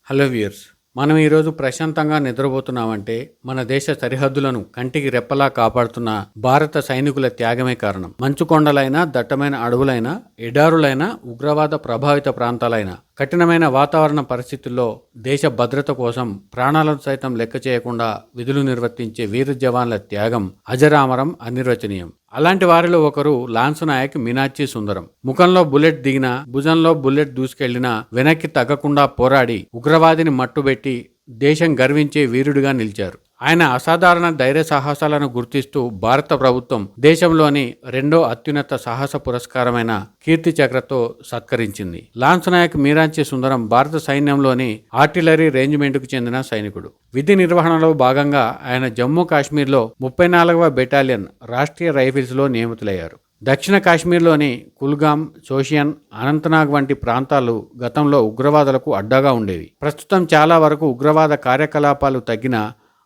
Hello viewers, మనం ఈరోజు ప్రశాంతంగా నిద్రపోతున్నామంటే మన దేశ సరిహద్దులను కంటికి రెప్పలా కాపాడుతున్న భారత సైనికుల త్యాగమే కారణం. మంచు కొండలైనా, దట్టమైన అడవులైనా, ఎడారులైన, ఉగ్రవాద ప్రభావిత ప్రాంతాలైన, కఠినమైన వాతావరణ పరిస్థితుల్లో దేశ భద్రత కోసం ప్రాణాలను సైతం లెక్క చేయకుండా విధులు నిర్వర్తించే వీర జవాన్ల త్యాగం అజరామరం, అనిర్వచనీయం. అలాంటి వారిలో ఒకరు లాన్స్ నాయక్ మీనాక్షి సుందరం. ముఖంలో బుల్లెట్ దిగినా, భుజంలో బుల్లెట్ దూసుకెళ్లినా వెనక్కి తగ్గకుండా పోరాడి ఉగ్రవాదిని మట్టుబెట్టి దేశం గర్వించే వీరుడిగా నిలిచారు. ఆయన అసాధారణ ధైర్య సాహసాలను గుర్తిస్తూ భారత ప్రభుత్వం దేశంలోని రెండో అత్యున్నత సాహస పురస్కారమైన కీర్తి చక్రతో సత్కరించింది. లాన్స్ నాయక్ మీనాక్షి సుందరం భారత సైన్యంలోని ఆర్టిలరీ రేంజిమెంట్కు చెందిన సైనికుడు. విధి నిర్వహణలో భాగంగా ఆయన జమ్మూ కాశ్మీర్లో 34వ బెటాలియన్ రాష్ట్రీయ రైఫిల్స్లో నియమితులయ్యారు. దక్షిణ కాశ్మీర్లోని కుల్గాం, షోషియన్, అనంతనాగ్ వంటి ప్రాంతాలు గతంలో ఉగ్రవాదులకు అడ్డాగా ఉండేవి. ప్రస్తుతం చాలా వరకు ఉగ్రవాద కార్యకలాపాలు తగ్గిన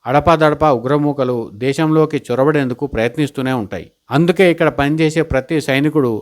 అడపాదడపా ఉగ్రమూకలు దేశంలోకి చొరబడేందుకు ప్రయత్నిస్తూనే ఉంటాయి. అందుకే ఇక్కడ పనిచేసే ప్రతి సైనికుడు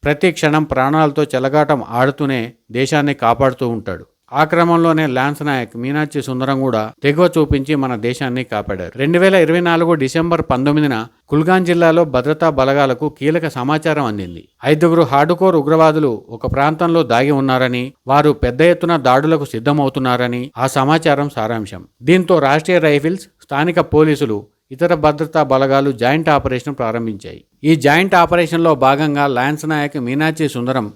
ప్రతి క్షణం ప్రాణాలతో చెలగాటం ఆడుతూనే దేశాన్ని కాపాడుతూ ఉంటాడు. ఆ క్రమంలోనే లాన్స్ నాయక్ మీనాక్షి సుందరం కూడా తెగువ చూపించి మన దేశాన్ని కాపాడారు. 2024 డిసెంబర్ 19న కుల్గాం జిల్లాలో భద్రతా బలగాలకు కీలక సమాచారం అందింది. 5 హార్డ్కోర్ ఉగ్రవాదులు ఒక ప్రాంతంలో దాగి ఉన్నారని, వారు పెద్ద ఎత్తున దాడులకు సిద్ధమవుతున్నారని ఆ సమాచారం సారాంశం. దీంతో రాష్ట్రీయ రైఫిల్స్, స్థానిక పోలీసులు, ఇతర భద్రతా బలగాలు జాయింట్ ఆపరేషన్ ప్రారంభించాయి. ఈ జాయింట్ ఆపరేషన్లో భాగంగా లాన్స్ నాయక్ మీనాక్షి సుందరం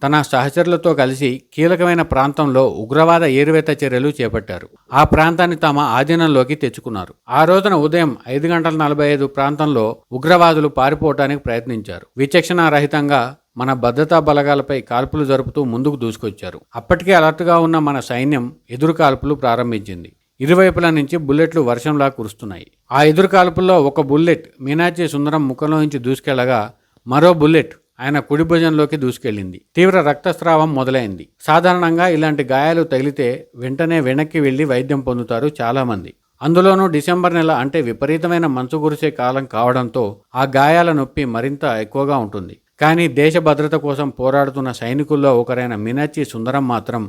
తన సహచరులతో కలిసి కీలకమైన ప్రాంతంలో ఉగ్రవాద ఏరువేత చర్యలు చేపట్టారు. ఆ ప్రాంతాన్ని తమ ఆధీనంలోకి తెచ్చుకున్నారు. ఆ రోజున ఉదయం 5:45 ప్రాంతంలో ఉగ్రవాదులు పారిపోవటానికి ప్రయత్నించారు. విచక్షణారహితంగా మన భద్రతా బలగాలపై కాల్పులు జరుపుతూ ముందుకు దూసుకొచ్చారు. అప్పటికే అలర్ట్గా ఉన్న మన సైన్యం ఎదురు కాల్పులు ప్రారంభించింది. ఇరువైపుల నుంచి బుల్లెట్లు వర్షంలా కురుస్తున్నాయి. ఆ ఎదురు కాల్పుల్లో ఒక బుల్లెట్ మీనాక్షి సుందరం ముఖంలోంచి దూసుకెళ్లగా మరో బుల్లెట్ ఆయన కుడి భుజంలోకి దూసుకెళ్లింది. తీవ్ర రక్తస్రావం మొదలైంది. సాధారణంగా ఇలాంటి గాయాలు తగిలితే వెంటనే వెనక్కి వెళ్లి వైద్యం పొందుతారు చాలామంది. అందులోనూ డిసెంబర్ నెల అంటే విపరీతమైన మంచు కురిసే కాలం కావడంతో ఆ గాయాల నొప్పి మరింత ఎక్కువగా ఉంటుంది. కానీ దేశ భద్రత కోసం పోరాడుతున్న సైనికుల్లో ఒకరైన మీనాక్షి సుందరం మాత్రం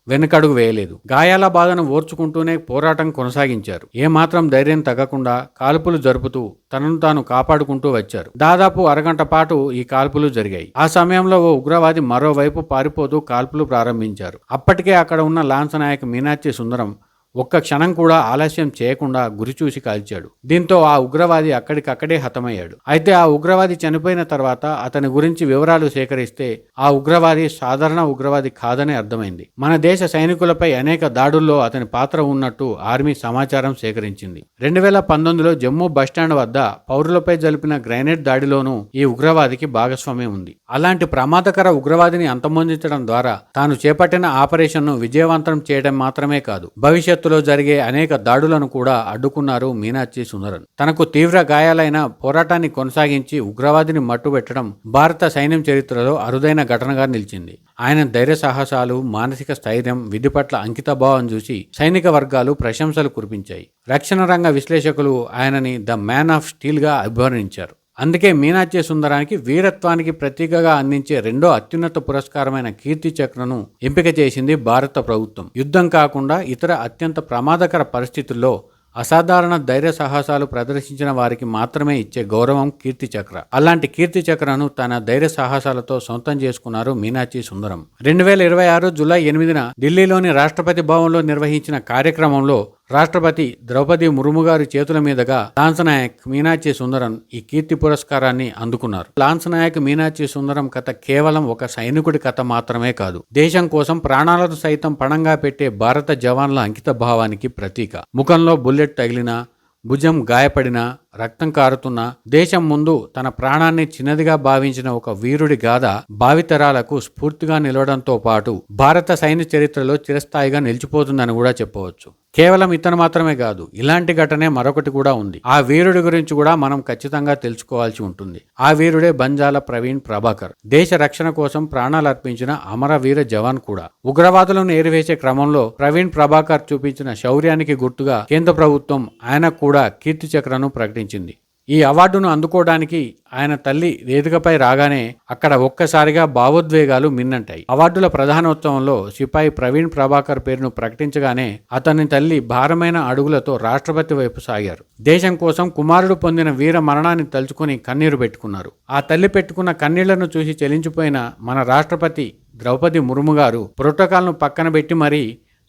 వెనుకడుగు వేయలేదు. గాయాల బాధను ఓర్చుకుంటూనే పోరాటం కొనసాగించారు. ఏమాత్రం ధైర్యం తగ్గకుండా కాల్పులు జరుపుతూ తనను తాను కాపాడుకుంటూ వచ్చారు. దాదాపు అరగంట పాటు ఈ కాల్పులు జరిగాయి. ఆ సమయంలో ఓ ఉగ్రవాది మరోవైపు పారిపోతూ కాల్పులు ప్రారంభించారు. అప్పటికే అక్కడ ఉన్న లాన్స్ నాయక్ మీనాక్షి సుందరం ఒక్క క్షణం కూడా ఆలస్యం చేయకుండా గురిచూసి కాల్చాడు. దీంతో ఆ ఉగ్రవాది అక్కడికక్కడే హతమయ్యాడు. అయితే ఆ ఉగ్రవాది చనిపోయిన తర్వాత అతని గురించి వివరాలు సేకరిస్తే ఆ ఉగ్రవాది సాధారణ ఉగ్రవాది కాదని అర్థమైంది. మన దేశ సైనికులపై అనేక దాడుల్లో అతని పాత్ర ఉన్నట్టు ఆర్మీ సమాచారం సేకరించింది. 2019లో జమ్మూ బస్టాండ్ వద్ద పౌరులపై జరిపిన గ్రెనేడ్ దాడిలోనూ ఈ ఉగ్రవాదికి భాగస్వామ్యం ఉంది. అలాంటి ప్రమాదకర ఉగ్రవాదిని అంతమొందించడం ద్వారా తాను చేపట్టిన ఆపరేషన్ను విజయవంతం చేయడం మాత్రమే కాదు, భవిష్యత్తులో జరిగే అనేక దాడులను కూడా అడ్డుకున్నారు మీనాక్షి సుందరం. తనకు తీవ్ర గాయాలైన పోరాటాన్ని కొనసాగించి ఉగ్రవాదిని మట్టుబెట్టడం భారత సైన్యం చరిత్రలో అరుదైన ఘటనగా నిలిచింది. ఆయన ధైర్య సాహసాలు, మానసిక స్థైర్యం, విధి పట్ల అంకితభావం చూసి సైనిక వర్గాలు ప్రశంసలు కురిపించాయి. రక్షణ రంగ విశ్లేషకులు ఆయనని ద మ్యాన్ ఆఫ్ స్టీల్ గా అభివర్ణించారు. అందుకే మీనాక్షి సుందరానికి వీరత్వానికి ప్రతీకగా అందించే రెండో అత్యున్నత పురస్కారమైన కీర్తి చక్రను ఎంపిక చేసింది భారత ప్రభుత్వం. యుద్ధం కాకుండా ఇతర అత్యంత ప్రమాదకర పరిస్థితుల్లో అసాధారణ ధైర్య సాహసాలు ప్రదర్శించిన వారికి మాత్రమే ఇచ్చే గౌరవం కీర్తి చక్ర. అలాంటి కీర్తి చక్రను తన ధైర్య సాహసాలతో సొంతం చేసుకున్నారు మీనాక్షి సుందరం. 2026 జూలై 8న ఢిల్లీలోని రాష్ట్రపతి భవన్లో నిర్వహించిన కార్యక్రమంలో రాష్ట్రపతి ద్రౌపది ముర్ము గారి చేతుల మీదుగా లాన్స్ నాయక్ మీనాక్షి సుందరం ఈ కీర్తి పురస్కారాన్ని అందుకున్నారు. లాన్స్ నాయక్ మీనాక్షి సుందరం కథ కేవలం ఒక సైనికుడి కథ మాత్రమే కాదు, దేశం కోసం ప్రాణాలను సైతం పణంగా పెట్టే భారత జవాన్ల అంకిత భావానికి ప్రతీక. ముఖంలో బుల్లెట్ తగిలినా, భుజం గాయపడినా, రక్తం కారుతున్నా దేశం ముందు తన ప్రాణాన్ని చిన్నదిగా భావించిన ఒక వీరుడి గాథ భావితరాలకు స్ఫూర్తిగా నిలవడంతో పాటు భారత సైన్య చరిత్రలో చిరస్థాయిగా నిలిచిపోతుందని కూడా చెప్పవచ్చు. కేవలం ఇతను మాత్రమే కాదు, ఇలాంటి ఘటనే మరొకటి కూడా ఉంది. ఆ వీరుడి గురించి కూడా మనం ఖచ్చితంగా తెలుసుకోవాల్సి ఉంటుంది. ఆ వీరుడే బంజాల ప్రవీణ్ ప్రభాకర్. దేశ రక్షణ కోసం ప్రాణాలు అర్పించిన అమరవీర జవాన్ కూడా. ఉగ్రవాదులను ఏరివేసే క్రమంలో ప్రవీణ్ ప్రభాకర్ చూపించిన శౌర్యానికి గుర్తుగా కేంద్ర ప్రభుత్వం ఆయనకు కూడా కీర్తి చక్రను ప్రకటించింది. ఈ అవార్డును అందుకోవడానికి ఆయన తల్లి వేదికపై రాగానే అక్కడ ఒక్కసారిగా భావోద్వేగాలు మిన్నంటాయి. అవార్డుల ప్రధానోత్సవంలో సిపాయి ప్రవీణ్ ప్రభాకర్ పేరును ప్రకటించగానే అతని తల్లి భారమైన అడుగులతో రాష్ట్రపతి వైపు సాగారు. దేశం కోసం కుమారుడు పొందిన వీర మరణాన్ని తలుచుకుని కన్నీరు పెట్టుకున్నారు. ఆ తల్లి పెట్టుకున్న కన్నీళ్లను చూసి చెలించిపోయిన మన రాష్ట్రపతి ద్రౌపది ముర్ము గారు ప్రోటోకాల్ను పక్కన పెట్టి మరీ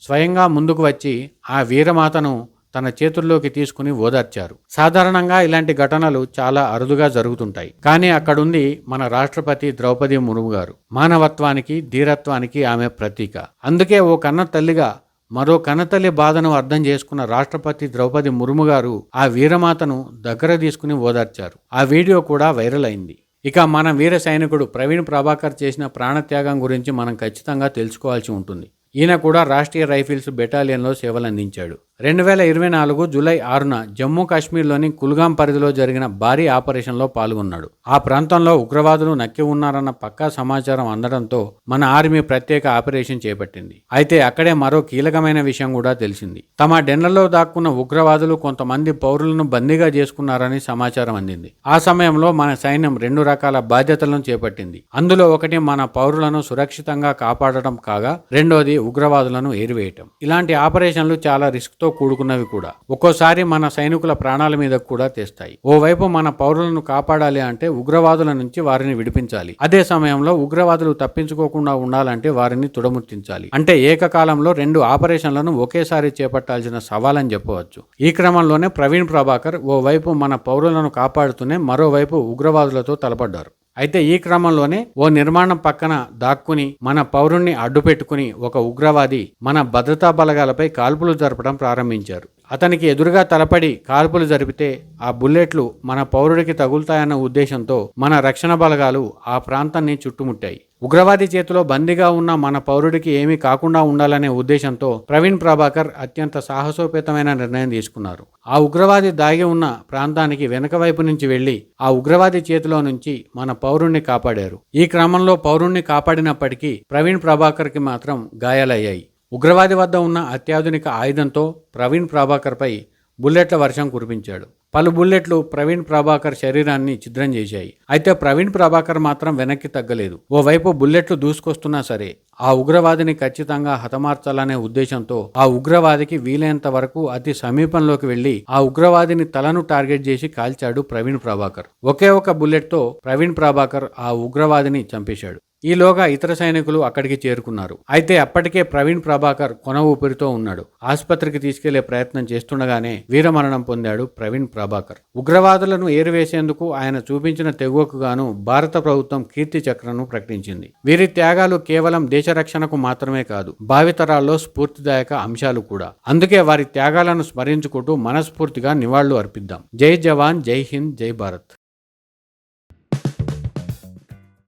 స్వయంగా ముందుకు వచ్చి ఆ వీరమాతను తన చేతుల్లోకి తీసుకుని ఓదార్చారు. సాధారణంగా ఇలాంటి ఘటనలు చాలా అరుదుగా జరుగుతుంటాయి. కానీ అక్కడుంది మన రాష్ట్రపతి ద్రౌపది ముర్ము గారు. మానవత్వానికి, ధీరత్వానికి ఆమె ప్రతీక. అందుకే ఓ కన్న తల్లిగా మరో కన్నతల్లి బాధను అర్థం చేసుకున్న రాష్ట్రపతి ద్రౌపది ముర్ము గారు ఆ వీరమాతను దగ్గర తీసుకుని ఓదార్చారు. ఆ వీడియో కూడా వైరల్ అయింది. ఇక మన వీర సైనికుడు ప్రవీణ్ ప్రభాకర్ చేసిన ప్రాణత్యాగం గురించి మనం ఖచ్చితంగా తెలుసుకోవాల్సి ఉంటుంది. ఈయన కూడా రాష్ట్రీయ రైఫిల్స్ బెటాలియన్లో సేవలందించాడు. 2024 జూలై 6న జమ్మూ కాశ్మీర్లోని కుల్గాం పరిధిలో జరిగిన భారీ ఆపరేషన్లో పాల్గొన్నాడు. ఆ ప్రాంతంలో ఉగ్రవాదులు నక్కి ఉన్నారన్న పక్కా సమాచారం అందడంతో మన ఆర్మీ ప్రత్యేక ఆపరేషన్ చేపట్టింది. అయితే అక్కడే మరో కీలకమైన విషయం కూడా తెలిసింది. తమ డెన్లలో దాక్కున్న ఉగ్రవాదులు కొంతమంది పౌరులను బందీగా చేసుకున్నారని సమాచారం అందింది. ఆ సమయంలో మన సైన్యం 2 రకాల బాధ్యతలను చేపట్టింది. అందులో ఒకటి మన పౌరులను సురక్షితంగా కాపాడటం కాగా, రెండోది ఉగ్రవాదులను ఏరివేయటం. ఇలాంటి ఆపరేషన్లు చాలా రిస్క్తో కూడుకున్నవి కూడా. ఒక్కోసారి మన సైనికుల ప్రాణాల మీద కూడా తెస్తాయి. ఓవైపు మన పౌరులను కాపాడాలి అంటే ఉగ్రవాదుల నుంచి వారిని విడిపించాలి. అదే సమయంలో ఉగ్రవాదులు తప్పించుకోకుండా ఉండాలంటే వారిని తుడముట్టించాలి. అంటే ఏకకాలంలో 2 ఆపరేషన్లను ఒకేసారి చేపట్టాల్సిన సవాలని చెప్పవచ్చు. ఈ క్రమంలోనే ప్రవీణ్ ప్రభాకర్ ఓవైపు మన పౌరులను కాపాడుతూనే మరోవైపు ఉగ్రవాదులతో తలపడ్డారు. అయితే ఈ క్రమంలోనే ఓ నిర్మాణం పక్కన దాక్కుని మన పౌరుణ్ణి అడ్డుపెట్టుకుని ఒక ఉగ్రవాది మన భద్రతా బలగాలపై కాల్పులు జరపడం ప్రారంభించారు. అతనికి ఎదురుగా తలపడి కాల్పులు జరిపితే ఆ బుల్లెట్లు మన పౌరుడికి తగులుతాయన్న ఉద్దేశంతో మన రక్షణ బలగాలు ఆ ప్రాంతాన్ని చుట్టుముట్టాయి. ఉగ్రవాది చేతిలో బందీగా ఉన్న మన పౌరుడికి ఏమీ కాకుండా ఉండాలనే ఉద్దేశంతో ప్రవీణ్ ప్రభాకర్ అత్యంత సాహసోపేతమైన నిర్ణయం తీసుకున్నారు. ఆ ఉగ్రవాది దాగి ఉన్న ప్రాంతానికి వెనక వైపు నుంచి వెళ్లి ఆ ఉగ్రవాది చేతిలో నుంచి మన పౌరుణ్ణి కాపాడారు. ఈ క్రమంలో పౌరుణ్ణి కాపాడినప్పటికీ ప్రవీణ్ ప్రభాకర్కి మాత్రం గాయాలయ్యాయి. ఉగ్రవాది వద్ద ఉన్న అత్యాధునిక ఆయుధంతో ప్రవీణ్ ప్రభాకర్పై బుల్లెట్ల వర్షం కురిపించాడు. పలు బుల్లెట్లు ప్రవీణ్ ప్రభాకర్ శరీరాన్ని ఛిద్రం చేశాయి. అయితే ప్రవీణ్ ప్రభాకర్ మాత్రం వెనక్కి తగ్గలేదు. ఓవైపు బుల్లెట్లు దూసుకొస్తున్నా సరే ఆ ఉగ్రవాదిని ఖచ్చితంగా హతమార్చాలనే ఉద్దేశంతో ఆ ఉగ్రవాదికి వీలైనంత వరకు అతి సమీపంలోకి వెళ్లి ఆ ఉగ్రవాదిని తలను టార్గెట్ చేసి కాల్చాడు ప్రవీణ్ ప్రభాకర్. ఒకే ఒక బుల్లెట్తో ప్రవీణ్ ప్రభాకర్ ఆ ఉగ్రవాదిని చంపేశాడు. ఈలోగా ఇతర సైనికులు అక్కడికి చేరుకున్నారు. అయితే అప్పటికే ప్రవీణ్ ప్రభాకర్ కొన ఊపిరితో ఉన్నాడు. ఆసుపత్రికి తీసుకెళ్లే ప్రయత్నం చేస్తుండగానే వీరమరణం పొందాడు ప్రవీణ్ ప్రభాకర్. ఉగ్రవాదులను ఏరివేసేందుకు ఆయన చూపించిన తెగువకు గాను భారత ప్రభుత్వం కీర్తి చక్రను ప్రకటించింది. వీరి త్యాగాలు కేవలం దేశ రక్షణకు మాత్రమే కాదు, భావితరాల్లో స్ఫూర్తిదాయక అంశాలు కూడా. అందుకే వారి త్యాగాలను స్మరించుకుంటూ మనస్ఫూర్తిగా నివాళులు అర్పిద్దాం. జై జవాన్, జై హింద్, జై భారత్.